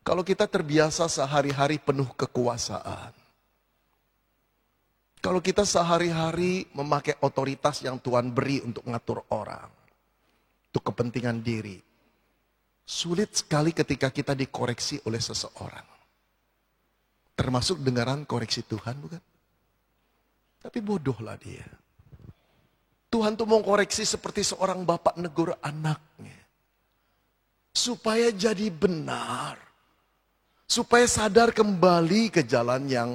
Kalau kita terbiasa sehari-hari penuh kekuasaan. Kalau kita sehari-hari memakai otoritas yang Tuhan beri untuk ngatur orang. Untuk kepentingan diri. Sulit sekali ketika kita dikoreksi oleh seseorang. Termasuk dengaran koreksi Tuhan, bukan? Tapi bodohlah dia. Tuhan tuh mau koreksi seperti seorang bapak negur anaknya. Supaya jadi benar. Supaya sadar kembali ke jalan yang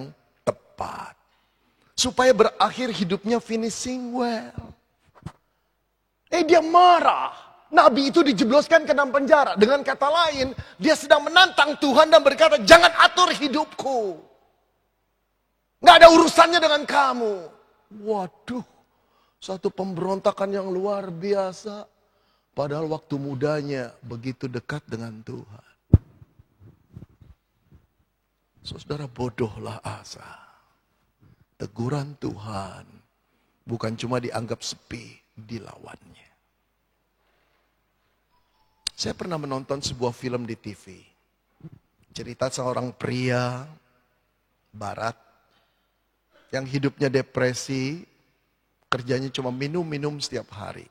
tepat. Supaya berakhir hidupnya finishing well. Dia marah. Nabi itu dijebloskan ke dalam penjara. Dengan kata lain, dia sedang menantang Tuhan dan berkata, jangan atur hidupku. Gak ada urusannya dengan kamu. Waduh, satu pemberontakan yang luar biasa. Padahal waktu mudanya begitu dekat dengan Tuhan. Saudara, bodohlah Asa. Teguran Tuhan bukan cuma dianggap sepi, dilawannya. Saya pernah menonton sebuah film di TV. Cerita seorang pria barat yang hidupnya depresi, kerjanya cuma minum-minum setiap hari.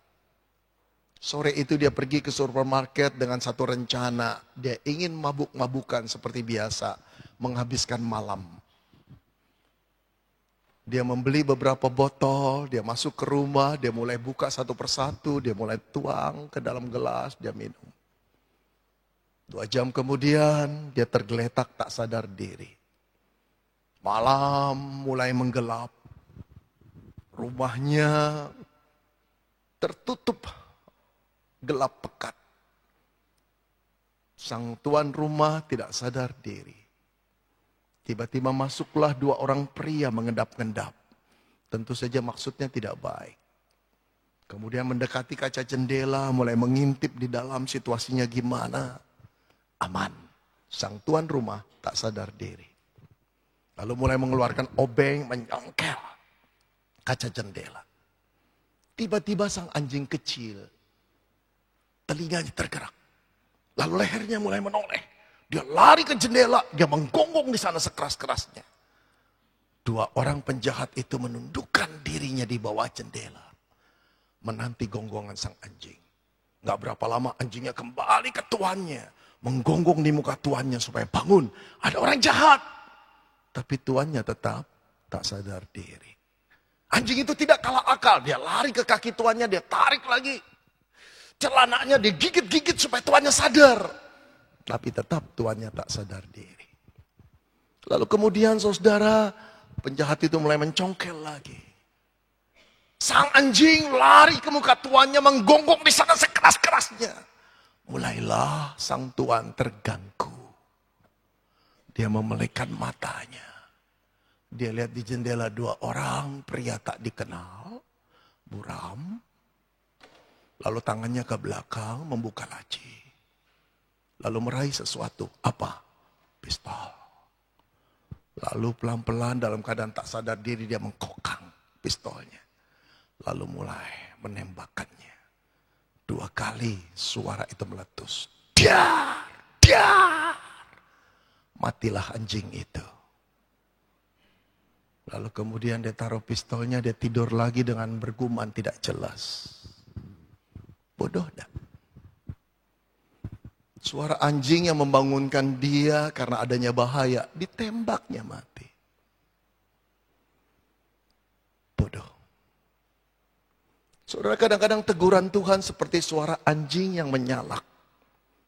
Sore itu dia pergi ke supermarket dengan satu rencana. Dia ingin mabuk-mabukan seperti biasa, menghabiskan malam. Dia membeli beberapa botol, dia masuk ke rumah, dia mulai buka satu persatu, dia mulai tuang ke dalam gelas, dia minum. 2 jam kemudian, dia tergeletak tak sadar diri. Malam mulai menggelap. Rumahnya tertutup, gelap pekat. Sang tuan rumah tidak sadar diri. Tiba-tiba masuklah 2 orang pria mengendap-endap. Tentu saja maksudnya tidak baik. Kemudian mendekati kaca jendela, mulai mengintip di dalam situasinya gimana. Aman. Sang tuan rumah tak sadar diri. Lalu mulai mengeluarkan obeng, menyongkel kaca jendela. Tiba-tiba sang anjing kecil, telinganya tergerak. Lalu lehernya mulai menoleh. Dia lari ke jendela, dia menggonggong di sana sekeras-kerasnya. 2 orang penjahat itu menundukkan dirinya di bawah jendela. Menanti gonggongan sang anjing. Gak berapa lama anjingnya kembali ke tuannya. Menggonggong di muka tuannya supaya bangun. Ada orang jahat. Tapi tuannya tetap tak sadar diri. Anjing itu tidak kalah akal. Dia lari ke kaki tuannya, dia tarik lagi. Celananya dia gigit-gigit supaya tuannya sadar. Tapi tetap tuannya tak sadar diri. Lalu kemudian saudara, penjahat itu mulai mencongkel lagi. Sang anjing lari ke muka tuannya, menggonggong di sana sekeras-kerasnya. Mulailah sang tuan terganggu. Dia memelekan matanya. Dia lihat di jendela 2 orang pria tak dikenal, buram. Lalu tangannya ke belakang membuka laci. Lalu meraih sesuatu. Apa? Pistol. Lalu pelan-pelan dalam keadaan tak sadar diri dia mengkokang pistolnya. Lalu mulai menembakkannya. 2 kali suara itu meletus. Dar! Dar! Matilah anjing itu. Lalu kemudian dia taruh pistolnya, dia tidur lagi dengan bergumam tidak jelas. Bodoh dah. Suara anjing yang membangunkan dia karena adanya bahaya, ditembaknya mati. Bodoh. Saudara, kadang-kadang teguran Tuhan seperti suara anjing yang menyalak.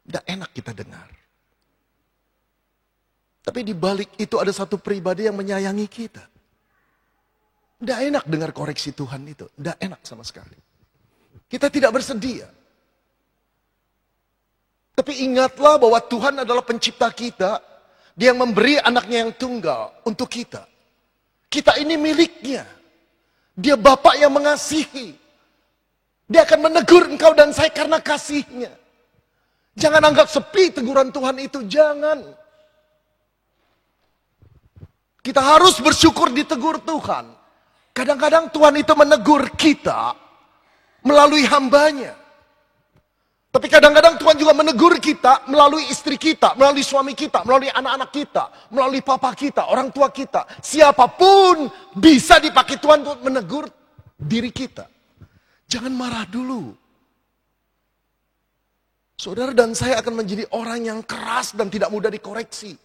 Tidak enak kita dengar. Tapi di balik itu ada satu pribadi yang menyayangi kita. Tidak enak dengar koreksi Tuhan itu. Tidak enak sama sekali. Kita tidak bersedia. Tapi ingatlah bahwa Tuhan adalah pencipta kita. Dia yang memberi anaknya yang tunggal untuk kita. Kita ini miliknya. Dia Bapa yang mengasihi. Dia akan menegur engkau dan saya karena kasihnya. Jangan anggap sepi teguran Tuhan itu. Jangan. Kita harus bersyukur ditegur Tuhan. Kadang-kadang Tuhan itu menegur kita melalui hambanya. Tapi kadang-kadang Tuhan juga menegur kita melalui istri kita, melalui suami kita, melalui anak-anak kita, melalui papa kita, orang tua kita. Siapapun bisa dipakai Tuhan untuk menegur diri kita. Jangan marah dulu. Saudara dan saya akan menjadi orang yang keras dan tidak mudah dikoreksi.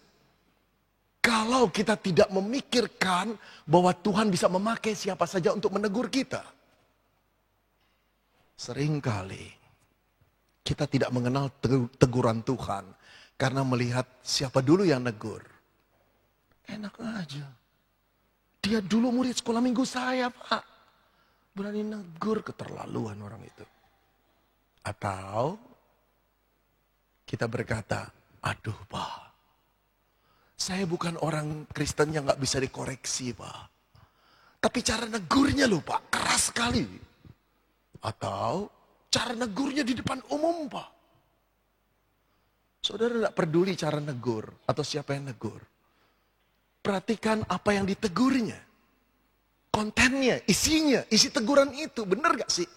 Kalau kita tidak memikirkan bahwa Tuhan bisa memakai siapa saja untuk menegur kita. Seringkali kita tidak mengenal teguran Tuhan karena melihat siapa dulu yang negur. Enak aja. Dia dulu murid sekolah minggu saya, Pak. Berani negur, keterlaluan orang itu. Atau kita berkata, aduh Pak, saya bukan orang Kristen yang gak bisa dikoreksi Pak. Tapi cara negurnya loh Pak, keras sekali. Atau cara negurnya di depan umum Pak. Saudara tidak peduli cara negur atau siapa yang negur. Perhatikan apa yang ditegurnya. Kontennya, isinya, isi teguran itu. Benar gak sih?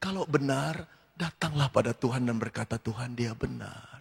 Kalau benar, datanglah pada Tuhan dan berkata Tuhan dia benar.